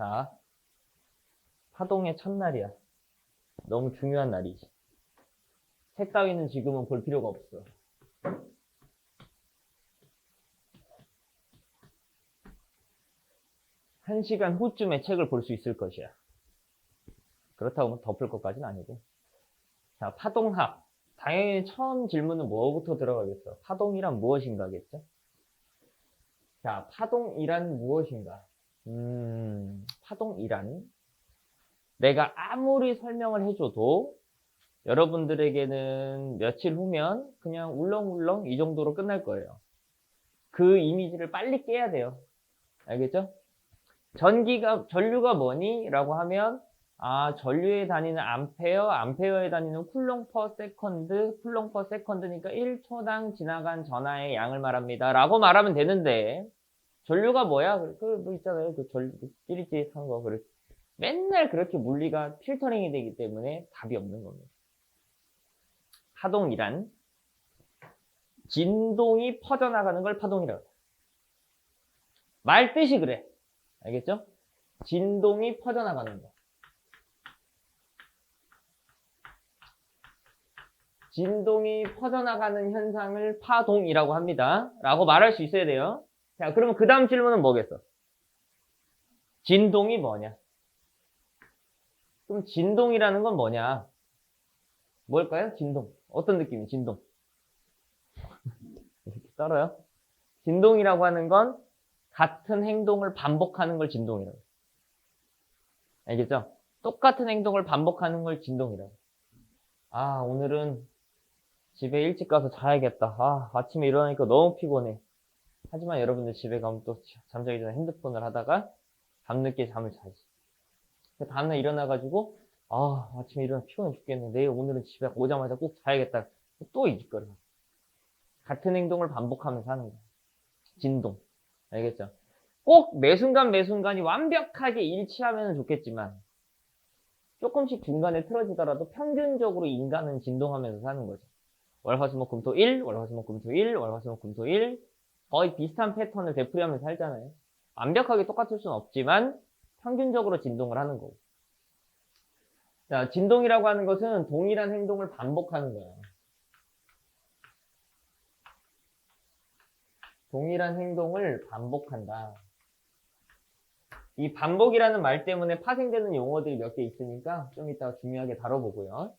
자, 파동의 첫날이야. 너무 중요한 날이지. 책 따위는 지금은 볼 필요가 없어. 한 시간 후쯤에 책을 볼 수 있을 것이야. 그렇다고 뭐 덮을 것까지는 아니고. 자, 파동학. 당연히 처음 질문은 뭐부터 들어가겠어? 파동이란 무엇인가겠죠? 자, 파동이란 무엇인가? 파동이란 내가 아무리 설명을 해줘도 여러분들에게는 며칠 후면 그냥 울렁울렁 이 정도로 끝날 거예요. 그 이미지를 빨리 깨야 돼요. 알겠죠? 전류가 뭐니? 라고 하면 전류에 다니는 암페어에 다니는 쿨롱 퍼 세컨드니까 1초당 지나간 전하의 양을 말합니다. 라고 말하면 되는데, 전류가 뭐야? 뭐 있잖아요. 그 전류, 찌릿찌릿한 거. 맨날 그렇게 물리가 필터링이 되기 때문에 답이 없는 겁니다. 파동이란 진동이 퍼져나가는 걸 파동이라고 해요. 말 뜻이 그래. 알겠죠? 진동이 퍼져나가는 거. 진동이 퍼져나가는 현상을 파동이라고 합니다. 라고 말할 수 있어야 돼요. 자, 그러면 그 다음 질문은 뭐겠어? 진동이 뭐냐? 그럼 진동이라는 건 뭐냐? 뭘까요? 진동. 어떤 느낌이 진동? 이렇게 떨어요? 진동이라고 하는 건 같은 행동을 반복하는 걸 진동이라고 해요. 알겠죠? 똑같은 행동을 반복하는 걸 진동이라고 해요. 오늘은 집에 일찍 가서 자야겠다. 아침에 일어나니까 너무 피곤해. 하지만 여러분들 집에 가면 또 잠자기 전에 핸드폰을 하다가 밤늦게 잠을 자지. 다음날 일어나가지고 아침에 일어나 피곤해 죽겠네. 내일 오늘은 집에 오자마자 꼭 자야겠다. 또 이 짓거려. 같은 행동을 반복하면서 하는 거야. 진동. 알겠죠? 꼭 매순간이 완벽하게 일치하면 좋겠지만 조금씩 중간에 틀어지더라도 평균적으로 인간은 진동하면서 사는 거죠. 월화수목금토일, 월화수목금토일, 월화수목금토일 거의 비슷한 패턴을 되풀이하면서 살잖아요. 완벽하게 똑같을 수는 없지만 평균적으로 진동을 하는 거고. 자, 진동이라고 하는 것은 동일한 행동을 반복하는 거예요. 동일한 행동을 반복한다. 이 반복이라는 말 때문에 파생되는 용어들이 몇 개 있으니까 좀 이따가 중요하게 다뤄보고요.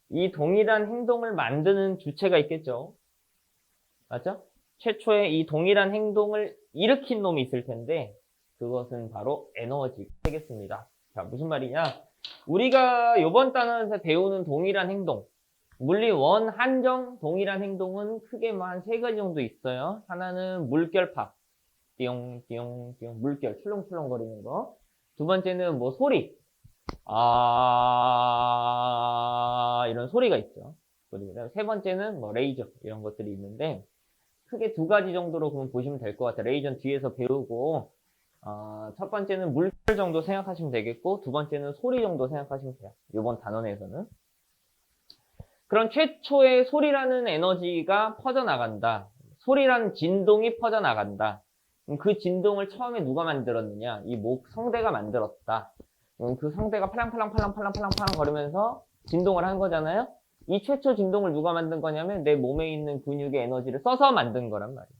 이 동일한 행동을 만드는 주체가 있겠죠. 맞죠? 최초에 이 동일한 행동을 일으킨 놈이 있을 텐데 그것은 바로 에너지가 되겠습니다. 자, 무슨 말이냐? 우리가 이번 단원에서 배우는 동일한 행동, 물리 원 한정 동일한 행동은 크게 뭐 한 3가지 정도 있어요. 하나는 물결파, 띠용띠용띠용 물결 출렁출렁 거리는 거. 두 번째는 뭐 소리, 이런 소리가 있죠. 그리고 세 번째는 뭐 레이저 이런 것들이 있는데 크게 2가지 정도로 그럼 보시면 될 것 같아요. 레이저는 뒤에서 배우고 첫 번째는 물결 정도 생각하시면 되겠고 두 번째는 소리 정도 생각하시면 돼요. 이번 단원에서는. 그런 최초의 소리라는 에너지가 퍼져나간다. 소리라는 진동이 퍼져나간다. 그 진동을 처음에 누가 만들었느냐? 이 성대가 만들었다. 그 성대가 팔랑팔랑 거리면서 진동을 한 거잖아요. 이 최초 진동을 누가 만든 거냐면 내 몸에 있는 근육의 에너지를 써서 만든 거란 말이에요.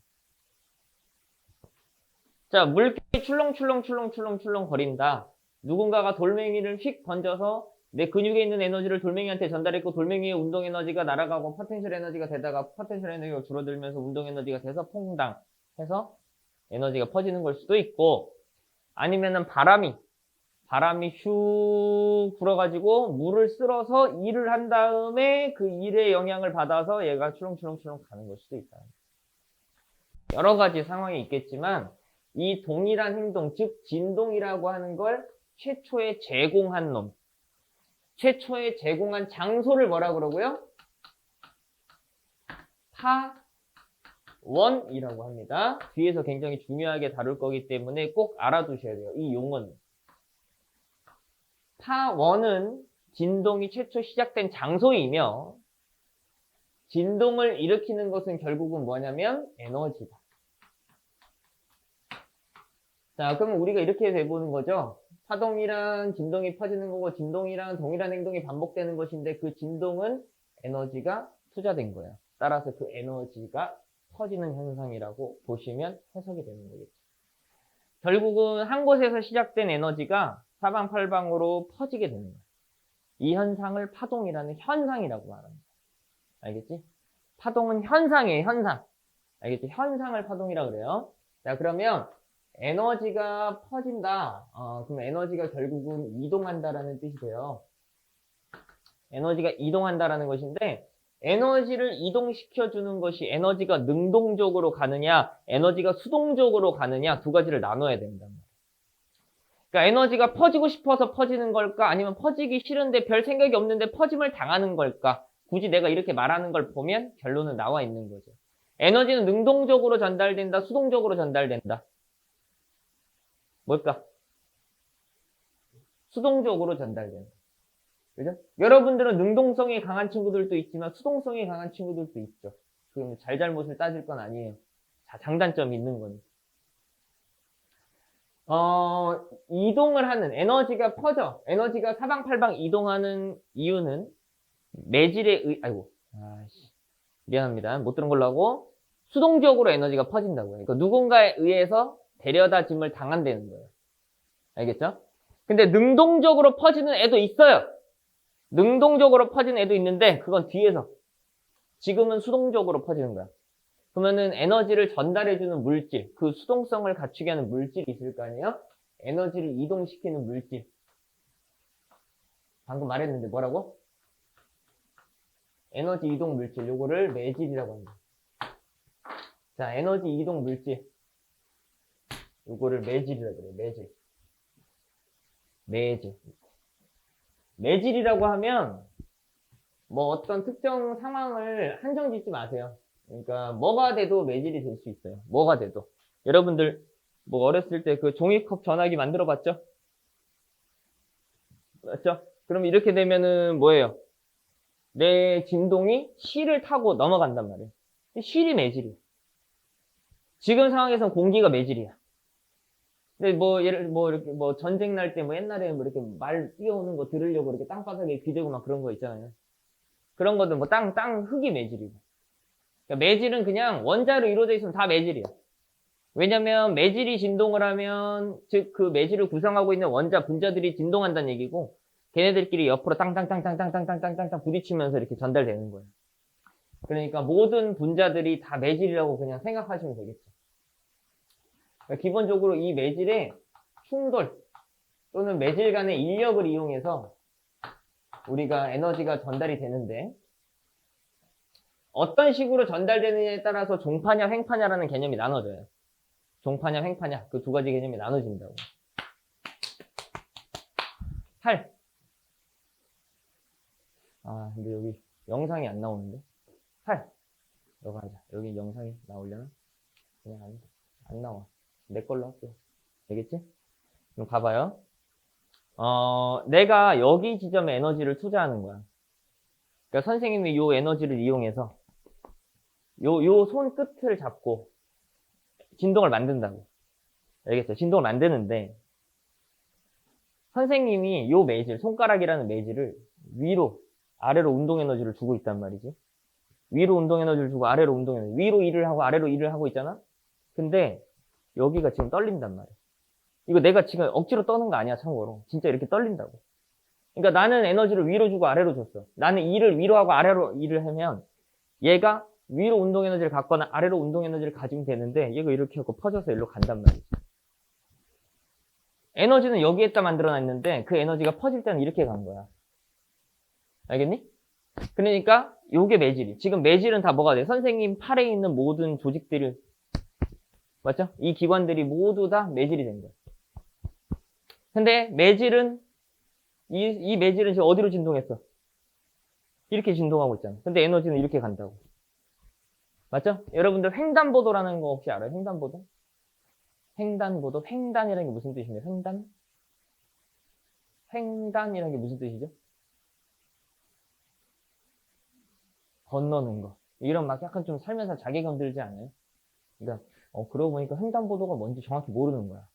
자, 물결이 출렁출렁 거린다. 누군가가 돌멩이를 휙 던져서 내 근육에 있는 에너지를 돌멩이한테 전달했고 돌멩이의 운동 에너지가 날아가고 포텐셜 에너지가 되다가 포텐셜 에너지가 줄어들면서 운동 에너지가 돼서 퐁당 해서 에너지가 퍼지는 걸 수도 있고 아니면은 바람이 슉 불어가지고 물을 쓸어서 일을 한 다음에 그 일의 영향을 받아서 얘가 출렁출렁 가는 걸 수도 있다. 여러 가지 상황이 있겠지만 이 동일한 행동, 즉 진동이라고 하는 걸 최초에 제공한 놈, 최초에 제공한 장소를 뭐라 그러고요? 파원이라고 합니다. 뒤에서 굉장히 중요하게 다룰 거기 때문에 꼭 알아두셔야 돼요. 이 용어는. 파원은 진동이 최초 시작된 장소이며 진동을 일으키는 것은 결국은 뭐냐면 에너지다. 자, 그러면 우리가 이렇게 돼보는 거죠. 파동이란 진동이 퍼지는 거고 진동이란 동일한 행동이 반복되는 것인데 그 진동은 에너지가 투자된 거예요. 따라서 그 에너지가 퍼지는 현상이라고 보시면 해석이 되는 거겠죠. 결국은 한 곳에서 시작된 에너지가 사방팔방으로 퍼지게 되는 거예요. 이 현상을 파동이라는 현상이라고 말합니다. 알겠지? 파동은 현상이에요, 현상. 알겠지? 현상을 파동이라고 그래요. 자, 그러면 에너지가 퍼진다. 그럼 에너지가 결국은 이동한다라는 뜻이 돼요. 에너지가 이동한다라는 것인데 에너지를 이동시켜주는 것이 에너지가 능동적으로 가느냐 에너지가 수동적으로 가느냐 두 가지를 나눠야 된단 말이에요. 그러니까 에너지가 퍼지고 싶어서 퍼지는 걸까 아니면 퍼지기 싫은데 별 생각이 없는데 퍼짐을 당하는 걸까. 굳이 내가 이렇게 말하는 걸 보면 결론은 나와 있는 거죠. 에너지는 능동적으로 전달된다 수동적으로 전달된다. 뭘까? 수동적으로 전달된다. 그죠? 여러분들은 능동성이 강한 친구들도 있지만 수동성이 강한 친구들도 있죠. 그럼 잘잘못을 따질 건 아니에요. 자, 장단점이 있는 거니. 이동을 하는 에너지가 퍼져. 에너지가 사방팔방 이동하는 이유는 미안합니다. 못 들은 걸로 하고 수동적으로 에너지가 퍼진다고요. 그러니까 누군가에 의해서 데려다 짐을 당한다는 거예요. 알겠죠? 근데 능동적으로 퍼지는 애도 있어요. 능동적으로 퍼지는 애도 있는데 그건 뒤에서. 지금은 수동적으로 퍼지는 거야. 그러면은 에너지를 전달해주는 물질, 그 수동성을 갖추게 하는 물질이 있을 거 아니에요? 에너지를 이동시키는 물질. 방금 말했는데 뭐라고? 에너지 이동 물질, 요거를 매질이라고 합니다. 자, 에너지 이동 물질. 요거를 매질이라고 그래요. 매질. 매질이라고 하면 뭐 어떤 특정 상황을 한정 짓지 마세요. 그러니까 뭐가 돼도 매질이 될 수 있어요. 뭐가 돼도. 여러분들 뭐 어렸을 때 그 종이컵 전화기 만들어 봤죠? 맞죠? 그럼 이렇게 되면은 뭐예요? 내 진동이 실을 타고 넘어간단 말이에요. 실이 매질이에요. 지금 상황에선 공기가 매질이야. 근데 뭐 이렇게 뭐 전쟁 날 때 뭐 옛날에 뭐 이렇게 말 뛰어오는 거 들으려고 이렇게 땅바닥에 기대고 막 그런 거 있잖아요. 그런 것도 뭐 흙이 매질이고. 그러니까 매질은 그냥 원자로 이루어져 있으면 다 매질이야. 왜냐면 매질이 진동을 하면 즉 그 매질을 구성하고 있는 원자 분자들이 진동한다는 얘기고 걔네들끼리 옆으로 땅땅땅땅땅땅땅땅땅 부딪히면서 이렇게 전달되는 거예요. 그러니까 모든 분자들이 다 매질이라고 그냥 생각하시면 되겠죠. 그러니까 기본적으로 이 매질의 충돌 또는 매질 간의 인력을 이용해서 우리가 에너지가 전달이 되는데 어떤 식으로 전달되느냐에 따라서 종파냐 횡파냐라는 개념이 나눠져요. 종파냐 횡파냐 그 두 가지 개념이 나눠진다고. 근데 여기 영상이 안 나오는데. 너가 하자. 여기 영상이 나오려나? 그냥 안 나와. 내 걸로 할게. 되겠지? 그럼 가봐요. 내가 여기 지점에 에너지를 투자하는 거야. 그러니까 선생님이 요 에너지를 이용해서 요 손 끝을 잡고 진동을 만든다고. 알겠죠? 진동을 만드는데 선생님이 요 매질, 손가락이라는 매질을 위로, 아래로 운동 에너지를 주고 있단 말이지. 위로 운동 에너지를 주고 아래로 운동 에너지. 위로 일을 하고 아래로 일을 하고 있잖아? 근데 여기가 지금 떨린단 말이야. 이거 내가 지금 억지로 떠는 거 아니야, 참고로. 진짜 이렇게 떨린다고. 그러니까 나는 에너지를 위로 주고 아래로 줬어. 나는 일을 위로 하고 아래로 일을 하면 얘가 위로 운동 에너지를 갖거나 아래로 운동 에너지를 가지면 되는데 얘가 이렇게 하고 퍼져서 일로 간단 말이지. 에너지는 여기에다 만들어놨는데 그 에너지가 퍼질 때는 이렇게 간 거야. 알겠니? 그러니까 요게 매질이. 지금 매질은 다 뭐가 돼? 선생님 팔에 있는 모든 조직들을 맞죠? 이 기관들이 모두 다 매질이 된 거야. 근데 매질은 이 매질은 지금 어디로 진동했어? 이렇게 진동하고 있잖아. 근데 에너지는 이렇게 간다고. 맞죠? 여러분들 횡단보도라는 거 혹시 알아요? 횡단보도? 횡단보도? 횡단이라는 게 무슨 뜻인데? 횡단? 횡단이라는 게 무슨 뜻이죠? 건너는 거. 이런 막 약간 좀 살면서 자괴감 들지 않아요? 그러니까 그러고 보니까 횡단보도가 뭔지 정확히 모르는 거야.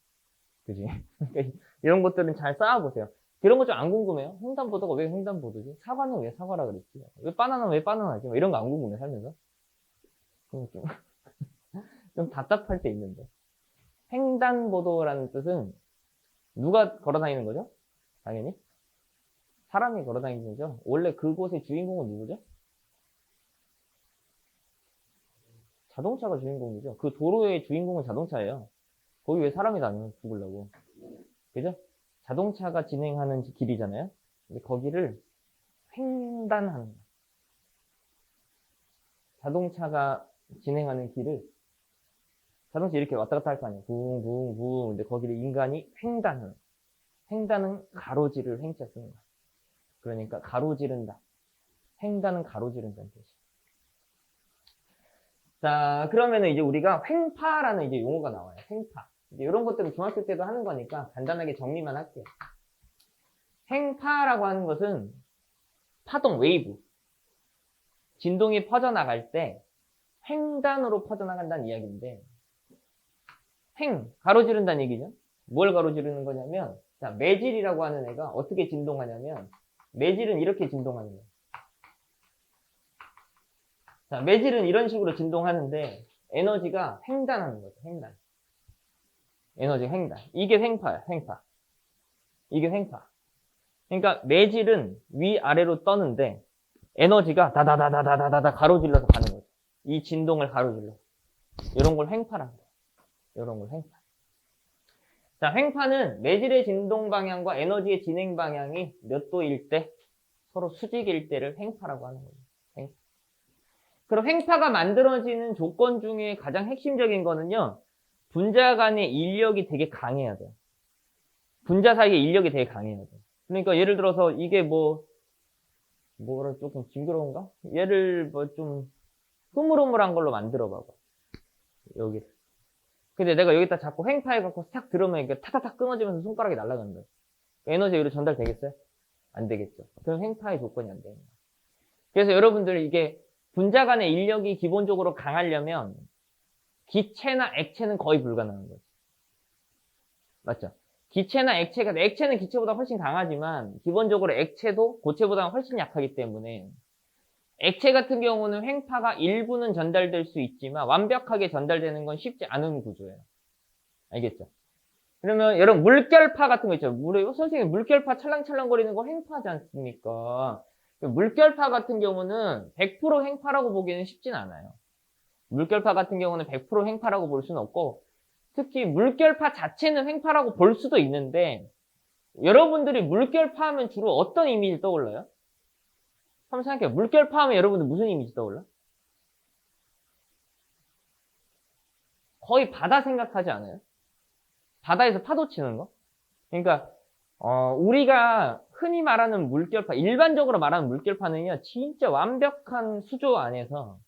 그지? 그러니까 이런 것들은 잘 쌓아보세요. 이런 거 좀 안 궁금해요? 횡단보도가 왜 횡단보도지? 사과는 왜 사과라 그랬지? 왜 바나나는 왜 바나나지? 뭐 이런 거 안 궁금해, 살면서? 좀, 좀 답답할 때 있는데. 횡단보도라는 뜻은 누가 걸어 다니는 거죠? 당연히. 사람이 걸어 다니는 거죠. 원래 그곳의 주인공은 누구죠? 자동차가 주인공이죠. 그 도로의 주인공은 자동차예요. 거기 왜 사람이 다녀? 죽으려고. 그죠? 자동차가 진행하는 길이잖아요. 근데 거기를 횡단하는 거예요. 자동차가 진행하는 길을 자동차 이렇게 왔다 갔다 할 거 아니에요. 붕붕붕. 근데 거기를 인간이 횡단하는. 횡단은 가로지를 횡자 쓰는 거야. 그러니까 가로지른다. 횡단은 가로지른다는 뜻이에요. 자, 그러면은 이제 우리가 횡파라는 이제 용어가 나와요. 횡파. 이제 이런 것들은 중학교 때도 하는 거니까 간단하게 정리만 할게요. 횡파라고 하는 것은 파동, 웨이브. 진동이 퍼져나갈 때 횡단으로 퍼져나간다는 이야기인데, 가로지른다는 얘기죠. 뭘 가로지르는 거냐면, 자, 매질이라고 하는 애가 어떻게 진동하냐면, 매질은 이렇게 진동하는 거예요. 자, 매질은 이런 식으로 진동하는데, 에너지가 횡단하는 거죠, 횡단. 에너지 횡단. 이게 횡파야, 횡파. 이게 횡파. 그러니까 매질은 위아래로 떠는데, 에너지가 다다다다다다다 가로질러서 가는 거죠. 이 진동을 가로질러. 이런 걸 횡파라는 거예요. 이런 걸 횡파. 자, 횡파는 매질의 진동 방향과 에너지의 진행 방향이 몇 도일 때, 서로 수직일 때를 횡파라고 하는 거예요. 횡파. 그럼 횡파가 만들어지는 조건 중에 가장 핵심적인 거는요, 분자 간의 인력이 되게 강해야 돼요. 분자 사이의 인력이 되게 강해야 돼요. 그러니까 예를 들어서 이게 뭐라 조금 징그러운가? 얘를 뭐 좀 흐물흐물한 걸로 만들어 봐봐. 여기를. 근데 내가 여기다 자꾸 횡파해갖고 탁 들으면 이게 타타탁 끊어지면서 손가락이 날아가는 거예요. 에너지 여기로 전달되겠어요? 안 되겠죠. 그럼 횡파의 조건이 안 되는 거예요. 그래서 여러분들 이게 분자 간의 인력이 기본적으로 강하려면 기체나 액체는 거의 불가능한 거죠. 맞죠? 기체나 액체는 기체보다 훨씬 강하지만 기본적으로 액체도 고체보다 훨씬 약하기 때문에 액체 같은 경우는 횡파가 일부는 전달될 수 있지만 완벽하게 전달되는 건 쉽지 않은 구조예요. 알겠죠? 그러면 여러분 물결파 같은 거 있죠? 선생님 물결파 찰랑찰랑거리는 거 횡파지 않습니까? 물결파 같은 경우는 100% 횡파라고 보기에는 쉽진 않아요. 물결파 같은 경우는 100% 횡파라고 볼 수는 없고 특히 물결파 자체는 횡파라고 볼 수도 있는데 여러분들이 물결파 하면 주로 어떤 이미지 떠올라요? 한번 생각해요. 물결파 하면 여러분들 무슨 이미지 떠올라? 거의 바다 생각하지 않아요? 바다에서 파도 치는 거? 그러니까 우리가 흔히 말하는 물결파, 일반적으로 말하는 물결파는요, 진짜 완벽한 수조 안에서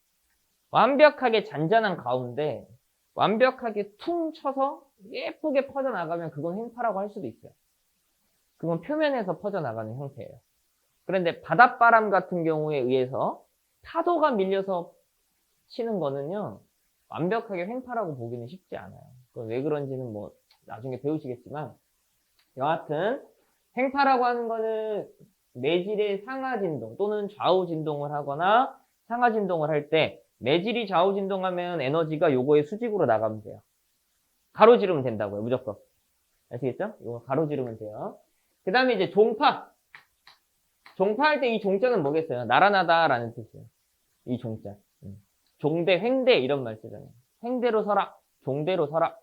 완벽하게 잔잔한 가운데 완벽하게 퉁 쳐서 예쁘게 퍼져나가면 그건 횡파라고 할 수도 있어요. 그건 표면에서 퍼져나가는 형태예요. 그런데 바닷바람 같은 경우에 의해서 파도가 밀려서 치는 거는요, 완벽하게 횡파라고 보기는 쉽지 않아요. 왜 그런지는 뭐 나중에 배우시겠지만 여하튼 횡파라고 하는 거는 매질의 상하진동 또는 좌우진동을 하거나 상하진동을 할 때 매질이 좌우진동하면 에너지가 요거의 수직으로 나가면 돼요. 가로지르면 된다고요. 무조건. 아시겠죠? 이거 가로지르면 돼요. 그 다음에 이제 종파. 종파할 때 이 종자는 뭐겠어요? 나란하다라는 뜻이에요. 이 종자. 종대, 횡대 이런 말 쓰잖아요. 횡대로 서라. 종대로 서라.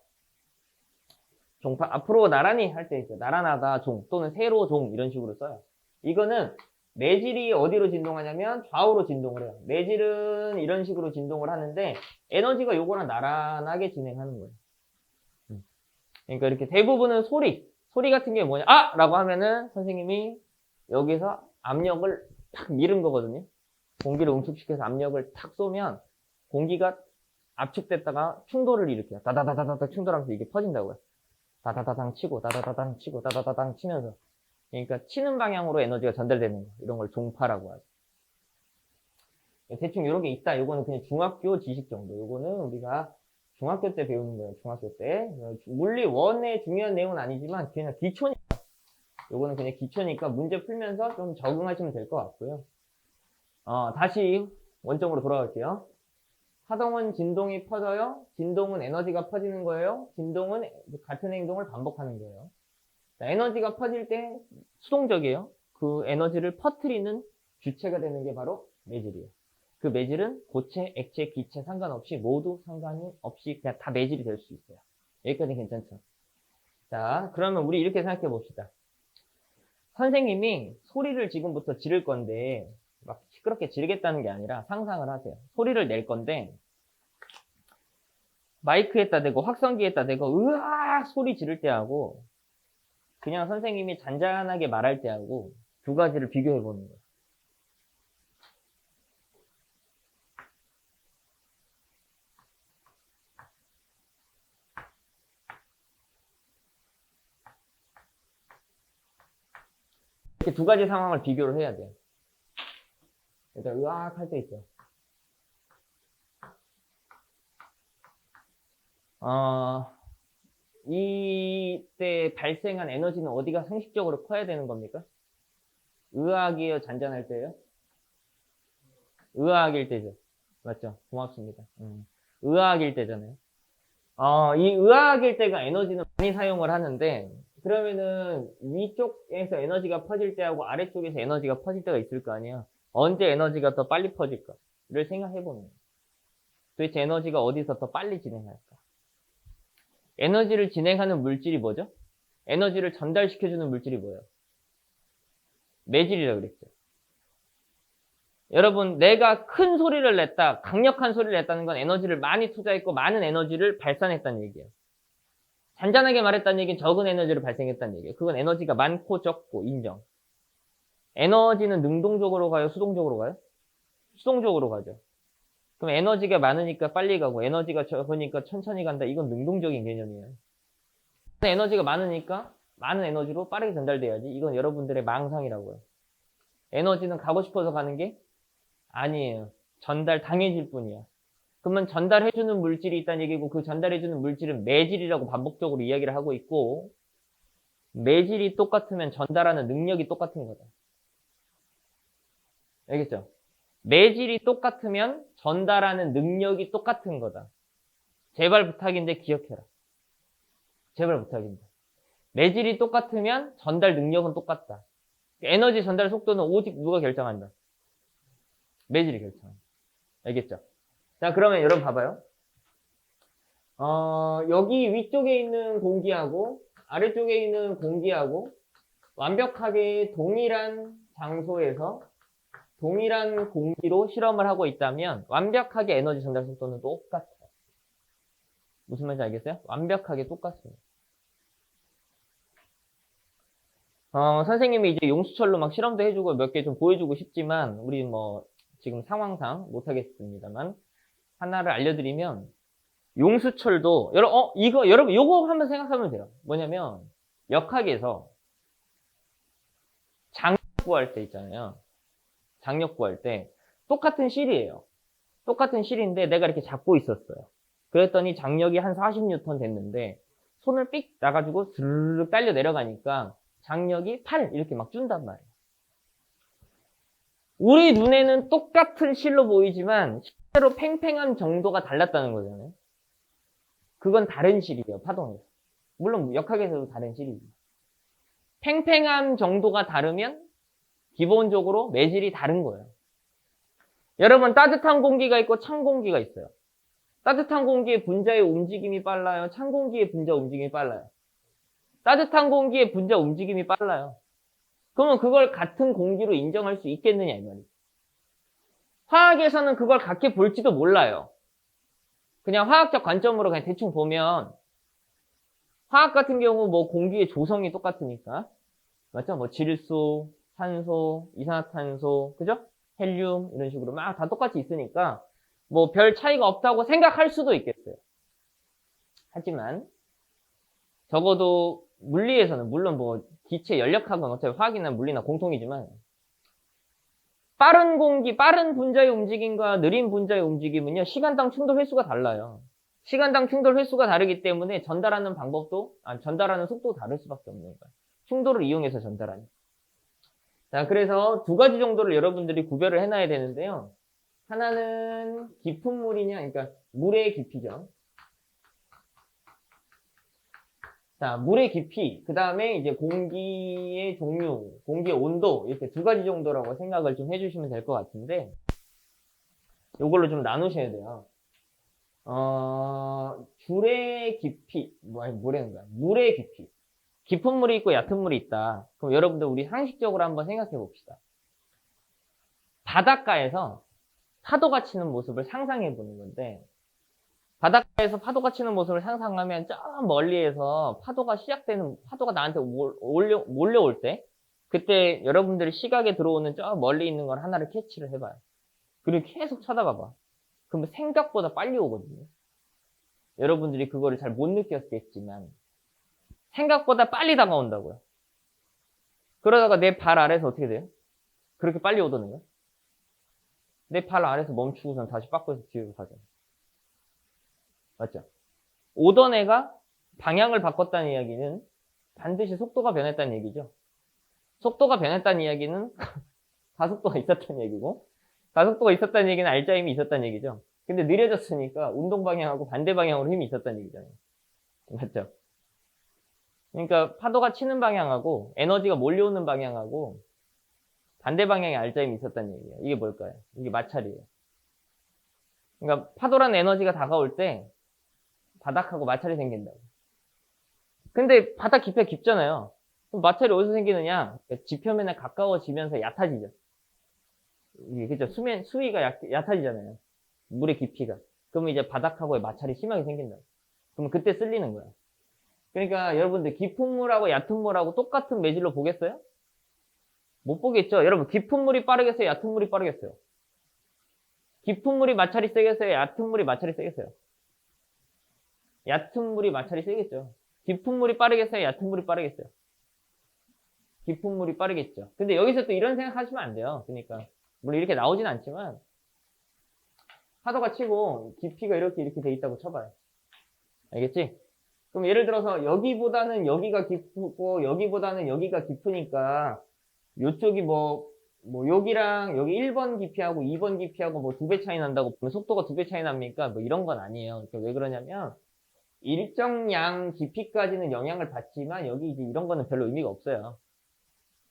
종파 앞으로 나란히 할 때 있어요. 나란하다 종 또는 세로 종 이런 식으로 써요. 이거는 매질이 어디로 진동하냐면 좌우로 진동을 해요. 매질은 이런 식으로 진동을 하는데 에너지가 요거랑 나란하게 진행하는 거예요. 그러니까 이렇게 대부분은 소리 같은 게 뭐냐? 아! 라고 하면은 선생님이 여기서 압력을 탁 밀은 거거든요. 공기를 응축시켜서 압력을 탁 쏘면 공기가 압축됐다가 충돌을 일으켜요. 다다다다다 충돌하면서 이게 퍼진다고요. 다다다당 치고 다다다당 치고 다다다당 치면서 그러니까 치는 방향으로 에너지가 전달되는 거 이런 걸 종파라고 하죠. 대충 이런 게 있다. 요거는 그냥 중학교 지식 정도. 요거는 우리가 중학교 때 배우는 거예요. 중학교 때. 물리 1의 중요한 내용은 아니지만 그냥 기초니까. 요거는 그냥 기초니까 문제 풀면서 좀 적응하시면 될 것 같고요. 다시 원점으로 돌아갈게요. 하동은 진동이 퍼져요. 진동은 에너지가 퍼지는 거예요. 진동은 같은 행동을 반복하는 거예요. 자, 에너지가 퍼질 때 수동적이에요. 그 에너지를 퍼뜨리는 주체가 되는 게 바로 매질이에요. 그 매질은 고체, 액체, 기체 상관없이 모두 상관이 없이 그냥 다 매질이 될 수 있어요. 여기까지 괜찮죠? 자, 그러면 우리 이렇게 생각해 봅시다. 선생님이 소리를 지금부터 지를 건데 막 시끄럽게 지르겠다는 게 아니라 상상을 하세요. 소리를 낼 건데 마이크에다 대고 확성기에다 대고 으악 소리 지를 때하고 그냥 선생님이 잔잔하게 말할 때하고 두 가지를 비교해 보는 거예요. 이렇게 두 가지 상황을 비교를 해야 돼요. 일단 으악 할 때 있죠. 이때 발생한 에너지는 어디가 상식적으로 커야 되는 겁니까? 의학이에요? 잔잔할 때예요? 의학일 때죠. 맞죠? 고맙습니다. 의학일 때잖아요. 이 의학일 때가 에너지는 많이 사용을 하는데 그러면은 위쪽에서 에너지가 퍼질 때하고 아래쪽에서 에너지가 퍼질 때가 있을 거 아니야. 언제 에너지가 더 빨리 퍼질까를 생각해 보는 거예요. 도대체 에너지가 어디서 더 빨리 진행할까? 에너지를 진행하는 물질이 뭐죠? 에너지를 전달시켜주는 물질이 뭐예요? 매질이라고 그랬죠. 여러분, 내가 큰 소리를 냈다, 강력한 소리를 냈다는 건 에너지를 많이 투자했고 많은 에너지를 발산했다는 얘기예요. 잔잔하게 말했다는 얘기는 적은 에너지를 발생했다는 얘기예요. 그건 에너지가 많고 적고 인정. 에너지는 능동적으로 가요? 수동적으로 가요? 수동적으로 가죠. 그럼 에너지가 많으니까 빨리 가고 에너지가 적으니까 천천히 간다. 이건 능동적인 개념이에요. 에너지가 많으니까 많은 에너지로 빠르게 전달돼야지. 이건 여러분들의 망상이라고요. 에너지는 가고 싶어서 가는 게 아니에요. 전달 당해질 뿐이야. 그러면 전달해주는 물질이 있다는 얘기고 그 전달해주는 물질은 매질이라고 반복적으로 이야기를 하고 있고 매질이 똑같으면 전달하는 능력이 똑같은 거다. 알겠죠? 매질이 똑같으면 전달하는 능력이 똑같은 거다. 제발 부탁인데 기억해라. 제발 부탁인데. 매질이 똑같으면 전달 능력은 똑같다. 에너지 전달 속도는 오직 누가 결정한다? 매질이 결정한다. 알겠죠? 자, 그러면 여러분 봐봐요. 여기 위쪽에 있는 공기하고 아래쪽에 있는 공기하고 완벽하게 동일한 장소에서 동일한 공기로 실험을 하고 있다면 완벽하게 에너지 전달 속도는 똑같아요. 무슨 말인지 알겠어요? 완벽하게 똑같습니다. 선생님이 이제 용수철로 막 실험도 해주고 몇 개 좀 보여주고 싶지만 우리 뭐 지금 상황상 못하겠습니다만 하나를 알려드리면 용수철도 여러분 요거 한번 생각하면 돼요. 뭐냐면 역학에서 장력 구할 때 있잖아요. 장력 구할 때 똑같은 실이에요. 똑같은 실인데 내가 이렇게 잡고 있었어요. 그랬더니 장력이 한 40N 됐는데 손을 삑 나가지고 스르륵 딸려 내려가니까 장력이 8 이렇게 막 준단 말이에요. 우리 눈에는 똑같은 실로 보이지만 실제로 팽팽한 정도가 달랐다는 거잖아요. 그건 다른 실이에요. 파동에서. 물론 역학에서도 다른 실이에요. 팽팽한 정도가 다르면 기본적으로 매질이 다른 거예요. 여러분 따뜻한 공기가 있고 찬 공기가 있어요. 따뜻한 공기의 분자의 움직임이 빨라요. 찬 공기의 분자 움직임이 빨라요. 따뜻한 공기의 분자 움직임이 빨라요. 그러면 그걸 같은 공기로 인정할 수 있겠느냐 이 말이죠. 화학에서는 그걸 같게 볼지도 몰라요. 그냥 화학적 관점으로 그냥 대충 보면 화학 같은 경우 뭐 공기의 조성이 똑같으니까 맞죠? 뭐 질소, 산소, 이산화탄소, 그죠? 헬륨 이런 식으로 막 다 똑같이 있으니까 뭐 별 차이가 없다고 생각할 수도 있겠어요. 하지만 적어도 물리에서는 물론 뭐 기체 연력학은 어차피 화학이나 물리나 공통이지만 빠른 공기, 빠른 분자의 움직임과 느린 분자의 움직임은요 시간당 충돌 횟수가 달라요. 시간당 충돌 횟수가 다르기 때문에 전달하는 전달하는 속도 다를 수밖에 없는 거예요. 충돌을 이용해서 전달하는. 자, 그래서 두 가지 정도를 여러분들이 구별을 해놔야 되는데요. 하나는 깊은 물이냐, 그러니까 물의 깊이죠. 자, 물의 깊이, 그 다음에 이제 공기의 종류, 공기의 온도, 이렇게 두 가지 정도라고 생각을 좀 해주시면 될 것 같은데, 요걸로 좀 나누셔야 돼요. 줄의 깊이, 뭐라는 거야? 물의 깊이. 깊은 물이 있고 얕은 물이 있다. 그럼 여러분들 우리 상식적으로 한번 생각해 봅시다. 바닷가에서 파도가 치는 모습을 상상해 보는 건데, 바닷가에서 파도가 치는 모습을 상상하면 저 멀리에서 파도가 나한테 몰려올 때, 그때 여러분들이 시각에 들어오는 저 멀리 있는 걸 하나를 캐치를 해봐요. 그리고 계속 쳐다봐 봐. 그러면 생각보다 빨리 오거든요. 여러분들이 그거를 잘 못 느꼈겠지만, 생각보다 빨리 다가온다고요. 그러다가 내 발 아래에서 어떻게 돼요? 그렇게 빨리 오더는 거예요? 내 발 아래에서 멈추고선 다시 빠꾸에서 뒤로 가잖아요. 맞죠? 오던 애가 방향을 바꿨다는 이야기는 반드시 속도가 변했다는 얘기죠. 속도가 변했다는 이야기는 가속도가 있었다는 얘기고, 가속도가 있었다는 얘기는 알짜 힘이 있었다는 얘기죠. 근데 느려졌으니까 운동 방향하고 반대 방향으로 힘이 있었다는 얘기잖아요. 맞죠? 그러니까 파도가 치는 방향하고 에너지가 몰려오는 방향하고 반대 방향에 알짜 힘이 있었다는 얘기예요. 이게 뭘까요? 이게 마찰이에요. 그러니까 파도라는 에너지가 다가올 때 바닥하고 마찰이 생긴다고. 근데 바닥 깊이가 깊잖아요. 그럼 마찰이 어디서 생기느냐? 그러니까 지표면에 가까워지면서 얕아지죠. 이게 그죠? 수위가 얕아지잖아요. 물의 깊이가. 그러면 이제 바닥하고의 마찰이 심하게 생긴다고. 그러면 그때 쓸리는 거야. 그러니까 여러분들 깊은 물하고 얕은 물하고 똑같은 매질로 보겠어요? 못 보겠죠? 여러분 깊은 물이 빠르겠어요? 얕은 물이 빠르겠어요? 깊은 물이 마찰이 세겠어요? 얕은 물이 마찰이 세겠어요? 얕은 물이 마찰이 세겠죠. 깊은 물이 빠르겠어요? 얕은 물이 빠르겠어요? 깊은 물이 빠르겠죠. 근데 여기서 또 이런 생각 하시면 안 돼요. 그러니까 물론 이렇게 나오진 않지만 파도가 치고 깊이가 이렇게 돼 있다고 쳐봐요. 알겠지? 그럼 예를 들어서 여기보다는 여기가 깊고 여기보다는 여기가 깊으니까 요쪽이 여기랑 여기 1번 깊이하고 2번 깊이하고 뭐 2배 차이 난다고 보면 속도가 2배 차이 납니까? 뭐 이런 건 아니에요. 그러니까 왜 그러냐면 일정량 깊이까지는 영향을 받지만 여기 이제 이런 거는 별로 의미가 없어요.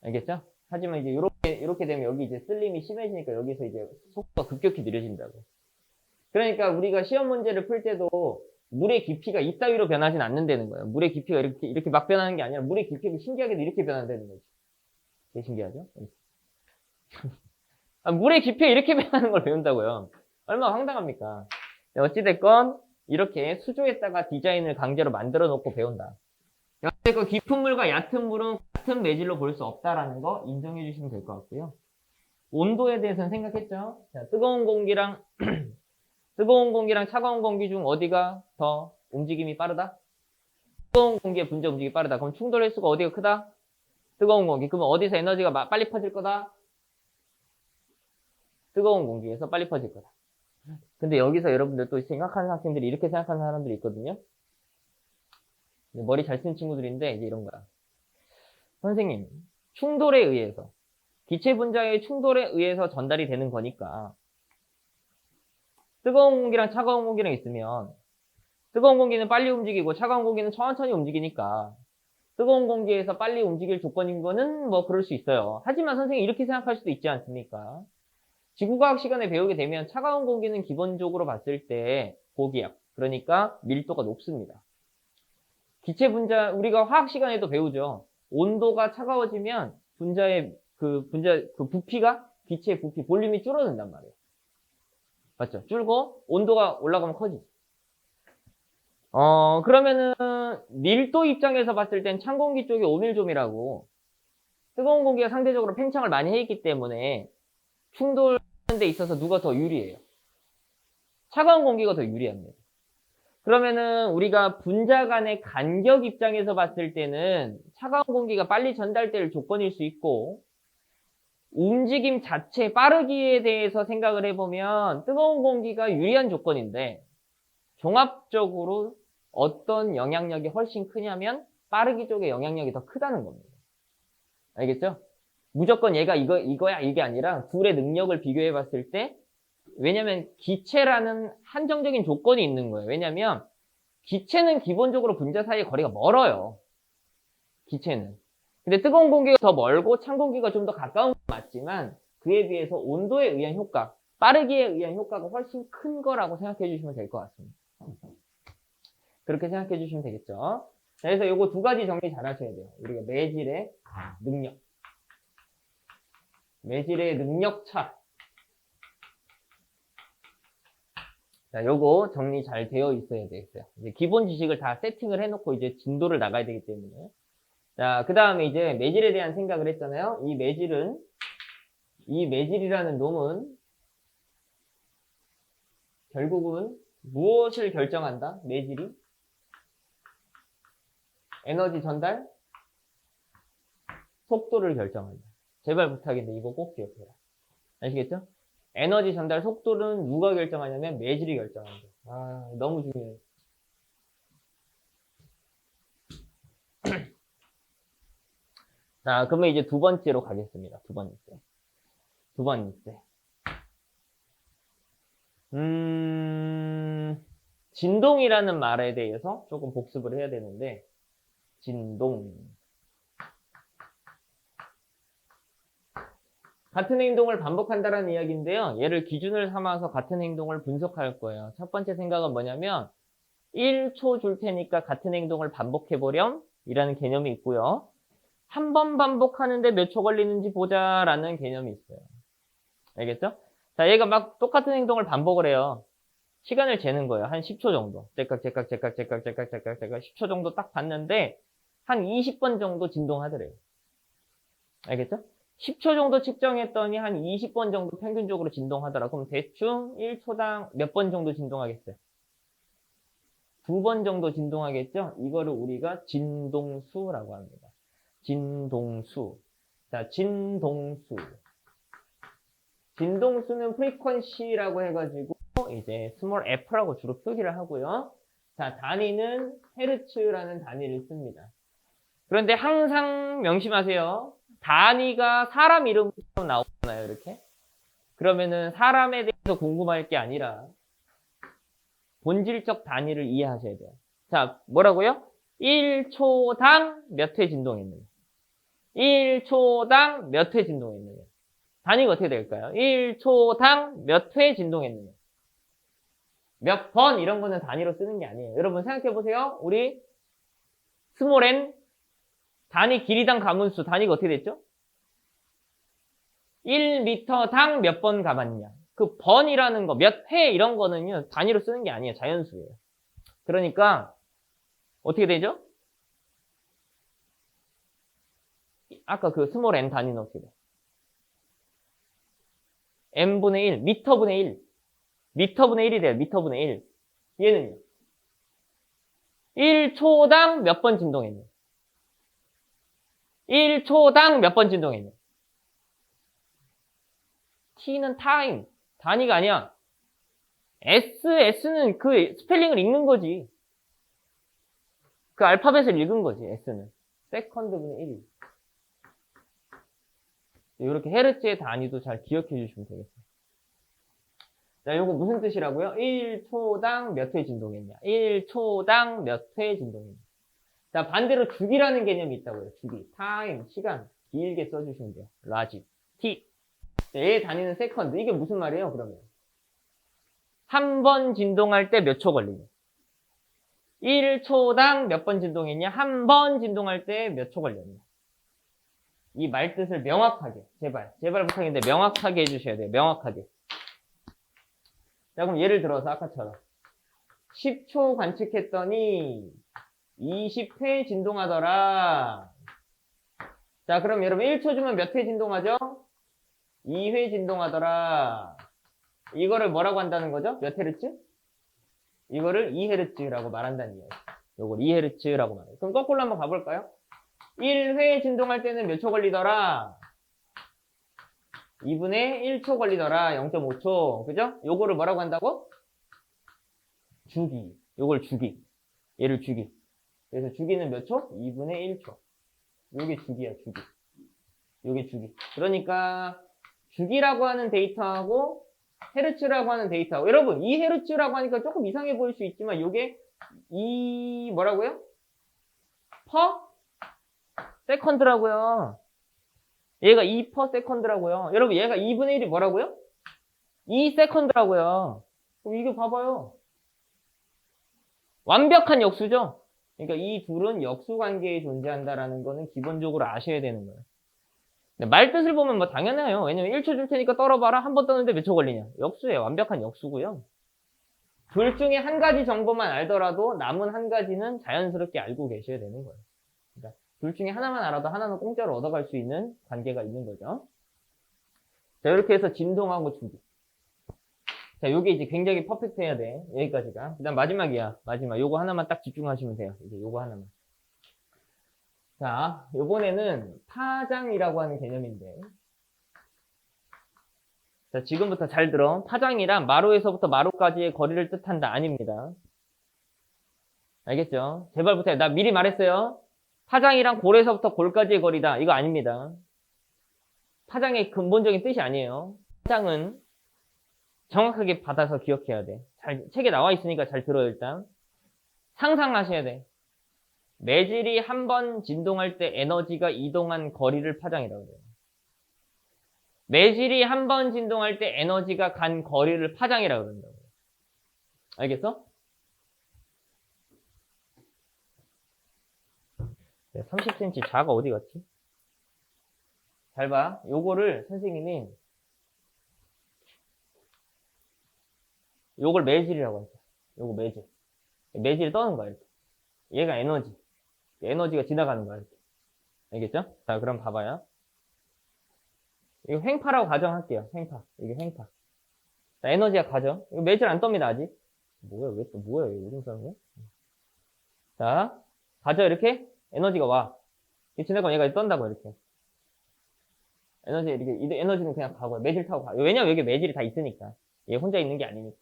알겠죠? 하지만 이제 이렇게 되면 여기 이제 쓸림이 심해지니까 여기서 이제 속도가 급격히 느려진다고. 그러니까 우리가 시험 문제를 풀 때도 물의 깊이가 이따위로 변하진 않는다는 거예요. 물의 깊이가 이렇게 막 변하는 게 아니라 물의 깊이가 신기하게도 이렇게 변한다는 거죠. 되게 신기하죠? 물의 깊이가 이렇게 변하는 걸 배운다고요. 얼마나 황당합니까? 어찌됐건 이렇게 수조에다가 디자인을 강제로 만들어 놓고 배운다. 어쨌건 깊은 물과 얕은 물은 같은 매질로 볼 수 없다라는 거 인정해 주시면 될 것 같고요. 온도에 대해서는 생각했죠? 자, 뜨거운 공기랑 차가운 공기 중 어디가 더 움직임이 빠르다? 뜨거운 공기의 분자 움직임이 빠르다. 그럼 충돌 횟수가 어디가 크다? 뜨거운 공기. 그러면 어디서 에너지가 빨리 퍼질 거다? 뜨거운 공기에서 빨리 퍼질 거다. 근데 여기서 여러분들 또 생각하는 학생들이 이렇게 생각하는 사람들이 있거든요. 머리 잘 쓴 친구들인데 이제 이런 거야. 선생님, 충돌에 의해서 기체 분자의 충돌에 의해서 전달이 되는 거니까 뜨거운 공기랑 차가운 공기랑 있으면 뜨거운 공기는 빨리 움직이고 차가운 공기는 천천히 움직이니까 뜨거운 공기에서 빨리 움직일 조건인 거는 뭐 그럴 수 있어요. 하지만 선생님 이렇게 생각할 수도 있지 않습니까? 지구과학 시간에 배우게 되면 차가운 공기는 기본적으로 봤을 때 고기압, 그러니까 밀도가 높습니다. 기체 분자, 우리가 화학 시간에도 배우죠. 온도가 차가워지면 분자의 부피가, 기체의 부피, 볼륨이 줄어든단 말이에요. 맞죠? 줄고 온도가 올라가면 커지죠. 그러면은 밀도 입장에서 봤을 땐 찬 공기 쪽이 오밀조밀하고 뜨거운 공기가 상대적으로 팽창을 많이 해 있기 때문에 충돌하는 데 있어서 누가 더 유리해요? 차가운 공기가 더 유리합니다. 그러면은 우리가 분자 간의 간격 입장에서 봤을 때는 차가운 공기가 빨리 전달될 조건일 수 있고 움직임 자체 빠르기에 대해서 생각을 해보면 뜨거운 공기가 유리한 조건인데 종합적으로 어떤 영향력이 훨씬 크냐면 빠르기 쪽의 영향력이 더 크다는 겁니다. 알겠죠? 무조건 얘가 이거야 이게 아니라 둘의 능력을 비교해 봤을 때 왜냐면 기체라는 한정적인 조건이 있는 거예요. 왜냐면 기체는 기본적으로 분자 사이의 거리가 멀어요. 기체는. 근데 뜨거운 공기가 더 멀고 찬 공기가 좀 더 가까운 건 맞지만 그에 비해서 온도에 의한 효과, 빠르기에 의한 효과가 훨씬 큰 거라고 생각해 주시면 될 것 같습니다. 그렇게 생각해 주시면 되겠죠. 자, 그래서 요거 두 가지 정리 잘 하셔야 돼요. 우리가 매질의 능력. 매질의 능력차. 자, 요거 정리 잘 되어 있어야 되겠어요. 이제 기본 지식을 다 세팅을 해놓고 이제 진도를 나가야 되기 때문에. 자, 그 다음에 이제 매질에 대한 생각을 했잖아요. 이 매질이라는 놈은 결국은 무엇을 결정한다? 매질이? 에너지 전달? 속도를 결정한다. 제발 부탁인데 이거 꼭 기억해라. 아시겠죠? 에너지 전달 속도는 누가 결정하냐면 매질이 결정한다. 아, 너무 중요해요. 자, 그러면 이제 두 번째로 가겠습니다. 두 번째. 진동이라는 말에 대해서 조금 복습을 해야 되는데, 진동. 같은 행동을 반복한다는 이야기인데요. 얘를 기준을 삼아서 같은 행동을 분석할 거예요. 첫 번째 생각은 뭐냐면 1초 줄 테니까 같은 행동을 반복해보렴 이라는 개념이 있고요. 한 번 반복하는데 몇 초 걸리는지 보자라는 개념이 있어요. 알겠죠? 자, 얘가 막 똑같은 행동을 반복을 해요. 시간을 재는 거예요. 한 10초 정도. 째깍 10초 정도 딱 봤는데 한 20번 정도 진동하더래요. 알겠죠? 10초 정도 측정했더니 한 20번 정도 평균적으로 진동하더라. 그럼 대충 1초당 몇 번 정도 진동하겠어요? 2번 정도 진동하겠죠? 이거를 우리가 진동수라고 합니다. 진동수. 자, 진동수. 진동수는 프리퀀시라고 해가지고 이제 스몰 f라고 주로 표기를 하고요. 자, 단위는 헤르츠라는 단위를 씁니다. 그런데 항상 명심하세요. 단위가 사람 이름처럼 나오잖아요, 이렇게. 그러면은 사람에 대해서 궁금할 게 아니라 본질적 단위를 이해하셔야 돼요. 자, 뭐라고요? 1초당 몇 회 진동했느냐. 1초당 몇 회 진동했느냐. 단위가 어떻게 될까요? 1초당 몇 회 진동했느냐. 몇 번 이런 거는 단위로 쓰는 게 아니에요. 여러분 생각해 보세요. 우리 스몰 n 단위 길이당 가문수 단위가 어떻게 됐죠? 1m당 몇 번 가봤냐. 그 번이라는 거, 몇 회 이런 거는요. 단위로 쓰는 게 아니에요. 자연수예요. 그러니까 어떻게 되죠? 아까 그 스몰 n 단위는 어떻게 돼요? n분의 1, 미터분의 1. 미터분의 1이 돼요. 미터분의 1. 얘는요. 1초당 몇 번 진동했냐. 1초당 몇 번 진동했냐. t는 타임. 단위가 아니야. s는 그 스펠링을 읽는 거지. 그 알파벳을 읽은 거지, s는. 세컨드분의 1. 이렇게 헤르츠의 단위도 잘 기억해 주시면 되겠어요. 자, 요거 무슨 뜻이라고요? 1초당 몇 회 진동했냐. 1초당 몇 회 진동했냐. 자, 반대로 주기라는 개념이 있다고요. 주기. 타임, 시간. 길게 써주시면 돼요. 라지. t. 얘 단위는 세컨드. 이게 무슨 말이에요, 그러면? 한 번 진동할 때 몇 초 걸리냐. 1초당 몇 번 진동했냐. 한 번 진동할 때 몇 초 걸렸냐. 이 말뜻을 명확하게, 제발 부탁인데 명확하게 해주셔야 돼요. 명확하게. 자, 그럼 예를 들어서 아까처럼 10초 관측했더니 20회 진동하더라. 자, 그럼 여러분 1초 주면 몇 회 진동하죠? 2회 진동하더라. 이거를 뭐라고 한다는 거죠? 몇 헤르츠? 이거를 2헤르츠라고 말한다는 이야기. 요걸 2헤르츠라고 말해요. 그럼 거꾸로 한번 가볼까요? 1회 진동할 때는 몇 초 걸리더라? 2분의 1초 걸리더라. 0.5초. 그죠? 요거를 뭐라고 한다고? 주기. 요걸 주기. 얘를 주기. 그래서 주기는 몇 초? 2분의 1초. 요게 주기야, 주기. 요게 주기. 그러니까 주기라고 하는 데이터하고 헤르츠라고 하는 데이터하고 여러분 이 헤르츠라고 하니까 조금 이상해 보일 수 있지만 요게 이 뭐라고요? 퍼 세컨드라고요. 얘가 2 퍼 세컨드라고요. 여러분 얘가 2분의 1이 뭐라고요? 2 세컨드라고요. 그럼 이거 봐봐요. 완벽한 역수죠? 그러니까 이 둘은 역수 관계에 존재한다라는 거는 기본적으로 아셔야 되는 거예요. 말 뜻을 보면 뭐 당연해요. 왜냐면 1초 줄 테니까 떨어봐라. 한 번 떠는데 몇 초 걸리냐? 역수예요. 완벽한 역수고요. 둘 중에 한 가지 정보만 알더라도 남은 한 가지는 자연스럽게 알고 계셔야 되는 거예요. 그러니까 둘 중에 하나만 알아도 하나는 공짜로 얻어갈 수 있는 관계가 있는 거죠. 자, 이렇게 해서 진동하고 주기. 자, 요게 이제 굉장히 퍼펙트 해야 돼. 여기까지가. 그 다음 마지막이야. 마지막. 요거 하나만 딱 집중하시면 돼요. 이제 요거 하나만. 자, 요번에는 파장이라고 하는 개념인데. 자, 지금부터 잘 들어. 파장이란 마루에서부터 마루까지의 거리를 뜻한다. 아닙니다. 알겠죠? 제발 부탁해. 나 미리 말했어요. 파장이란 골에서부터 골까지의 거리다. 이거 아닙니다. 파장의 근본적인 뜻이 아니에요. 파장은 정확하게 받아서 기억해야 돼. 책에 나와 있으니까 잘 들어요, 일단. 상상하셔야 돼. 매질이 한 번 진동할 때 에너지가 이동한 거리를 파장이라고 해요. 매질이 한 번 진동할 때 에너지가 간 거리를 파장이라고 그런다고. 알겠어? 네, 30cm 자가 어디 갔지? 잘 봐. 요거를 선생님이 요걸 매질이라고 하죠. 요거 매질. 매질이 떠는 거야, 이렇게. 얘가 에너지. 에너지가 지나가는 거야, 이렇게. 알겠죠? 자, 그럼 봐봐요. 이거 횡파라고 가정할게요. 횡파. 이게 횡파. 자, 에너지가 가죠. 이거 매질 안 떱니다, 아직. 뭐야, 왜 또, 뭐야, 이거 요즘 사람이야? 자, 가죠, 이렇게. 에너지가 와. 이 지나가면 얘가 떤다고, 이렇게. 에너지는 그냥 가고요. 매질 타고 가. 왜냐면 여기 매질이 다 있으니까. 얘 혼자 있는 게 아니니까.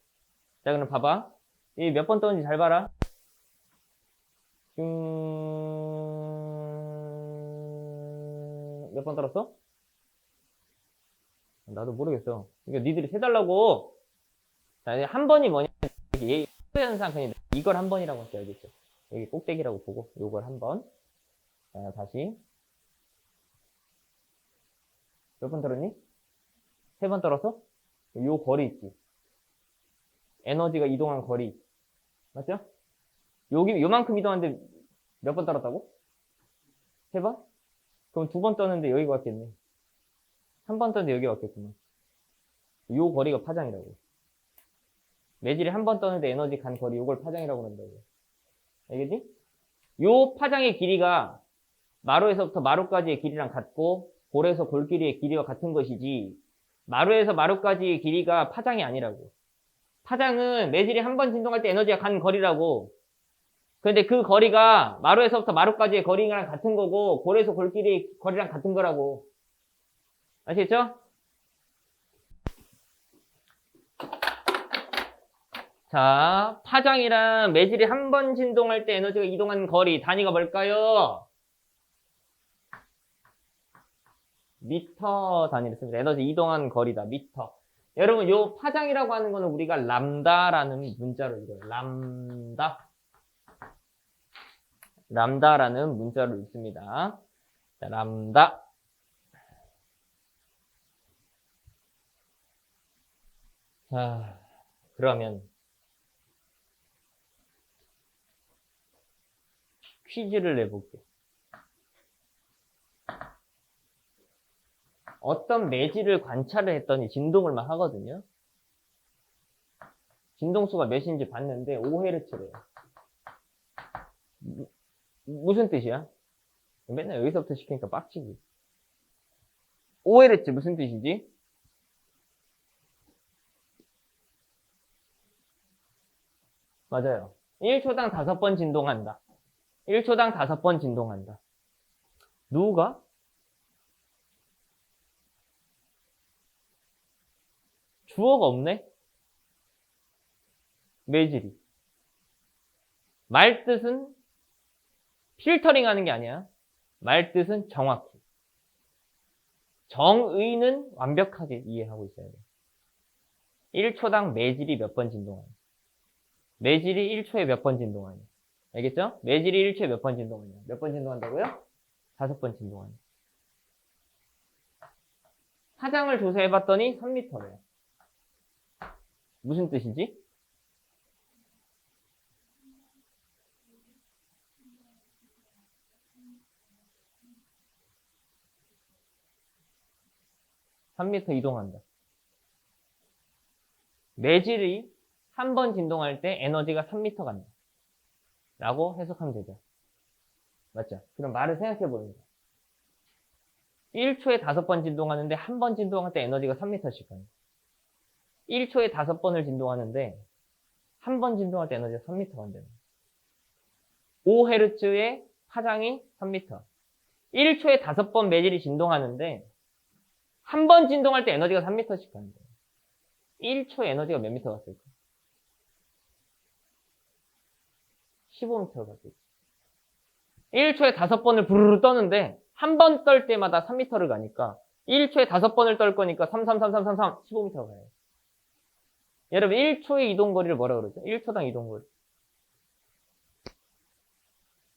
자, 그럼 봐봐. 이 몇 번 떠는지 잘 봐라. 몇 번 떨었어? 나도 모르겠어. 그러니까 니들이 세달라고. 자, 한 번이 뭐냐. 얘 현상 그냥 이걸 한 번이라고 할게. 알겠죠? 여기 꼭대기라고 보고 요걸 한 번. 자, 다시. 몇 번 떨었니? 3번 떨었어? 요 거리 있지. 에너지가 이동한 거리. 맞죠? 여기 요만큼 이동하는데 몇 번 떨었다고? 3번? 그럼 2번 떴는데 여기가 왔겠네. 한 번 떴는데 여기 왔겠구나. 요 거리가 파장이라고. 매질이 한 번 떴는데 에너지 간 거리 요걸 파장이라고 한다고. 알겠지? 요 파장의 길이가 마루에서부터 마루까지의 길이랑 같고 골에서 골길이의 길이와 같은 것이지 마루에서 마루까지의 길이가 파장이 아니라고. 파장은 매질이 한 번 진동할 때 에너지가 간 거리라고. 근데 그 거리가 마루에서부터 마루까지의 거리랑 같은 거고 골에서 골길의 거리랑 같은 거라고. 아시겠죠? 자, 파장이란 매질이 한 번 진동할 때 에너지가 이동한 거리 단위가 뭘까요? 미터 단위를 씁니다. 에너지 이동한 거리다. 미터. 여러분, 요 파장이라고 하는 거는 우리가 람다라는 문자로 읽어요. 람다. 람다라는 문자로 읽습니다. 자, 람다. 자, 그러면 퀴즈를 내볼게요. 어떤 매질을 관찰을 했더니 진동을 막 하거든요. 진동수가 몇인지 봤는데 5Hz래요. 무슨 뜻이야? 맨날 여기서부터 시키니까 빡치기. 5Hz 무슨 뜻이지? 맞아요. 1초당 5번 진동한다. 1초당 5번 진동한다. 누가? 주어가 없네? 매질이. 말 뜻은 필터링 하는 게 아니야. 말 뜻은 정확히. 정의는 완벽하게 이해하고 있어야 돼. 1초당 매질이 몇 번 진동하냐. 매질이 1초에 몇 번 진동하냐. 알겠죠? 매질이 1초에 몇 번 진동하냐. 몇 번 진동한다고요? 5번 진동하냐. 파장을 조사해봤더니 3m래요. 무슨 뜻이지? (3m) 이동한다. 매질이 한 번 진동할 때 에너지가 3m 간다. 라고 해석하면 되죠. 맞죠? 그럼 말을 생각해보는 거야. 1초에 5번 진동하는데 한 번 진동할 때 에너지가 3m씩 간다. 1초에 5번을 진동하는데 한 번 진동할 때 에너지가 3m 간다는 거야. 5Hz의 파장이 3m. 1초에 5번 매질이 진동하는데 한 번 진동할 때 에너지가 3m씩 간다. 1초에 에너지가 몇 미터 갔을까? 15m가 갔을까? 1초에 5번을 부르르 떠는데 한 번 떨 때마다 3m를 가니까 1초에 5번을 떨 거니까 15m가 가요. 여러분 1초의 이동거리를 뭐라 그러죠? 1초당 이동거리.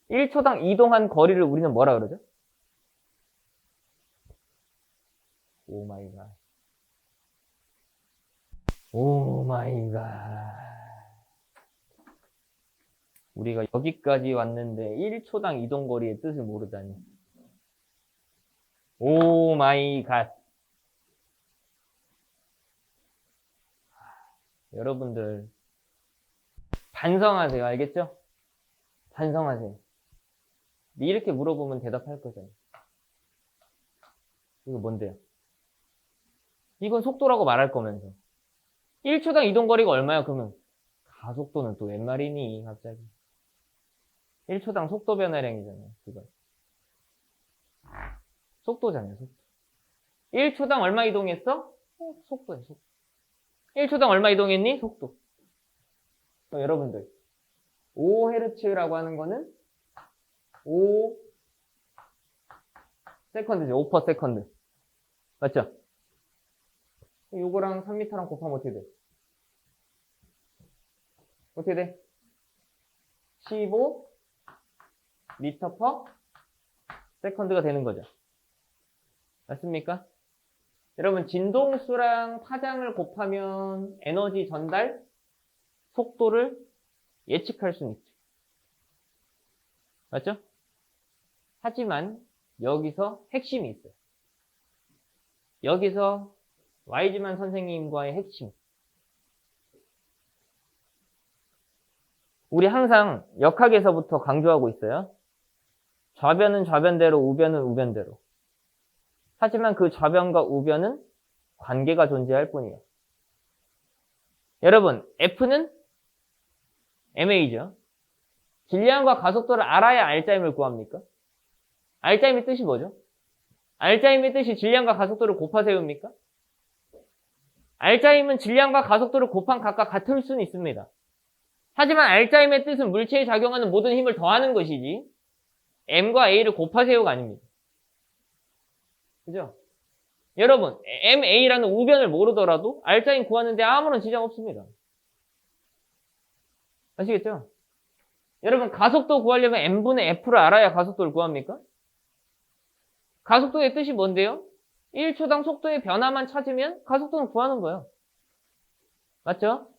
1초당 이동한 거리를 우리는 뭐라 그러죠? 오 마이 갓. 오 마이 갓. 우리가 여기까지 왔는데 1초당 이동거리의 뜻을 모르다니. 오 마이 갓. 여러분들 반성하세요. 알겠죠? 반성하세요. 이렇게 물어보면 대답할 거잖아요. 이거 뭔데요? 이건 속도라고 말할 거면서 1초당 이동거리가 얼마야? 그러면 가속도는 또 웬 말이니 갑자기. 1초당 속도 변화량이잖아요. 그거. 속도잖아요. 속도. 1초당 얼마 이동했어? 속도야. 속도. 1초당 얼마 이동했니? 속도. 여러분들 5Hz라고 하는 거는 5 세컨드죠. 5 세컨드. 맞죠? 요거랑 3m랑 곱하면 어떻게 돼? 어떻게 돼? 15 미터 퍼 세컨드가 되는 거죠. 맞습니까? 여러분 진동수랑 파장을 곱하면 에너지 전달 속도를 예측할 수는 있죠. 맞죠? 하지만 여기서 핵심이 있어요. 여기서 와이즈만 선생님과의 핵심. 우리 항상 역학에서부터 강조하고 있어요. 좌변은 좌변대로, 우변은 우변대로. 하지만 그 좌변과 우변은 관계가 존재할 뿐이에요. 여러분, F는 MA죠. 질량과 가속도를 알아야 알짜임을 구합니까? 알짜임의 뜻이 뭐죠? 알짜임의 뜻이 질량과 가속도를 곱하 세웁니까? 알짜임은 질량과 가속도를 곱한 각각 같을 수는 있습니다. 하지만 알짜임의 뜻은 물체에 작용하는 모든 힘을 더하는 것이지 M과 A를 곱하 세우가 아닙니다. 그죠? 여러분, MA라는 우변을 모르더라도 알짜임 구하는데 아무런 지장 없습니다. 아시겠죠? 여러분, 가속도 구하려면 M분의 F를 알아야 가속도를 구합니까? 가속도의 뜻이 뭔데요? 1초당 속도의 변화만 찾으면 가속도는 구하는 거예요. 맞죠?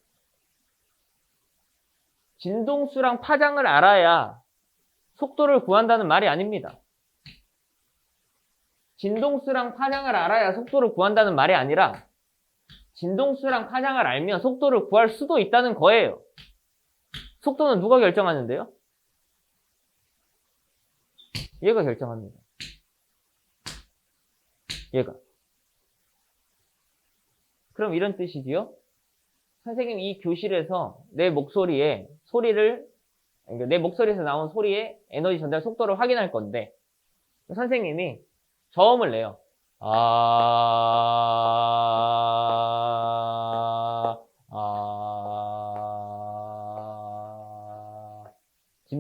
진동수랑 파장을 알아야 속도를 구한다는 말이 아닙니다. 진동수랑 파장을 알아야 속도를 구한다는 말이 아니라 진동수랑 파장을 알면 속도를 구할 수도 있다는 거예요. 속도는 누가 결정하는데요? 얘가 결정합니다. 얘가. 그럼 이런 뜻이지요? 선생님 이 교실에서 내 목소리에서 나온 소리의 에너지 전달 속도를 확인할 건데 선생님이 저음을 내요.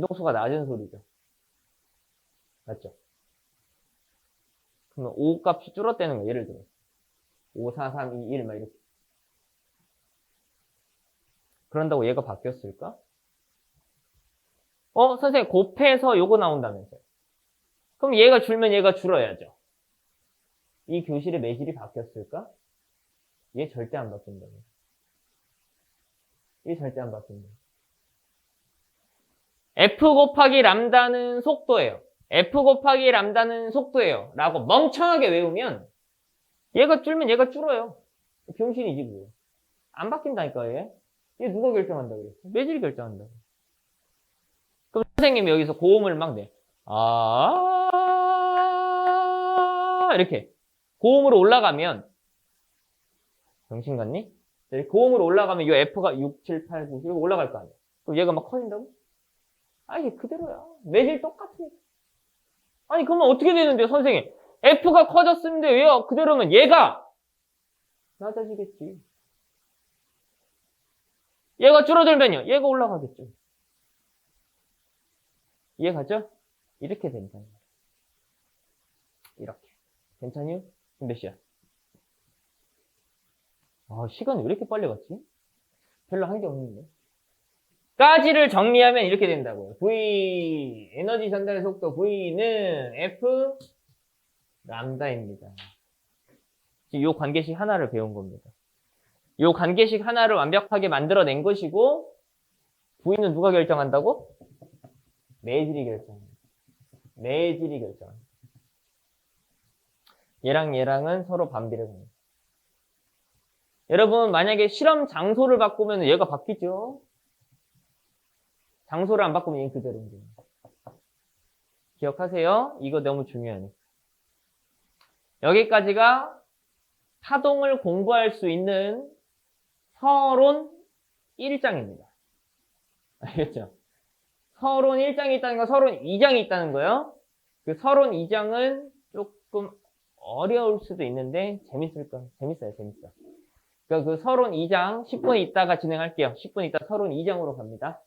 진동수가 낮은 소리죠. 맞죠? 그러면 5 값이 줄었다는 거예요. 예를 들어 5, 4, 3, 2, 1 막 이렇게. 그런다고 얘가 바뀌었을까? 선생님 곱해서 요거 나온다면서요. 그럼 얘가 줄면 얘가 줄어야죠. 이 교실의 매질이 바뀌었을까? 얘 절대 안 바뀐다고. 얘 절대 안 바뀐다. F 곱하기 람다는 속도예요. F 곱하기 람다는 속도예요. 라고 멍청하게 외우면 얘가 줄면 얘가 줄어요. 병신이지 뭐. 안 바뀐다니까 얘. 얘 누가 결정한다고 그래? 매질이 결정한다고. 그럼 선생님이 여기서 고음을 막 내. 이렇게 고음으로 올라가면 병신 같니? 고음으로 올라가면 이 F가 6, 7, 8, 9 이거 올라갈 거 아니야. 그럼 얘가 막 커진다고? 이게 그대로야. 매질 똑같으니까. 아니 그러면 어떻게 되는데요 선생님? F가 커졌는데 왜 그대로면 얘가 낮아지겠지. 얘가 줄어들면요. 얘가 올라가겠죠. 이해가죠? 이렇게 된다. 이렇게. 괜찮니? 지금 몇 시야? 시간이 왜 이렇게 빨리 갔지? 별로 한 게 없는데. 까지를 정리하면 이렇게 된다고요. V, 에너지 전달의 속도 V는 F 람다입니다. 지금 이 관계식 하나를 배운 겁니다. 이 관계식 하나를 완벽하게 만들어낸 것이고 V는 누가 결정한다고? 매질이 결정합니다. 매질이 결정합니다. 얘랑 얘랑은 서로 반비례 합니다. 여러분 만약에 실험 장소를 바꾸면 얘가 바뀌죠. 장소를 안 바꾸면 얘는 그대로입니다. 기억하세요. 이거 너무 중요하니까. 여기까지가 파동을 공부할 수 있는 서론 1장입니다. 알겠죠? 서론 1장이 있다는 건 서론 2장이 있다는 거예요. 그 서론 2장은 조금 어려울 수도 있는데 재밌을까? 재밌어요. 그러니까 그 서론 2장 10분 있다가 진행할게요. 10분 있다 서론 2장으로 갑니다.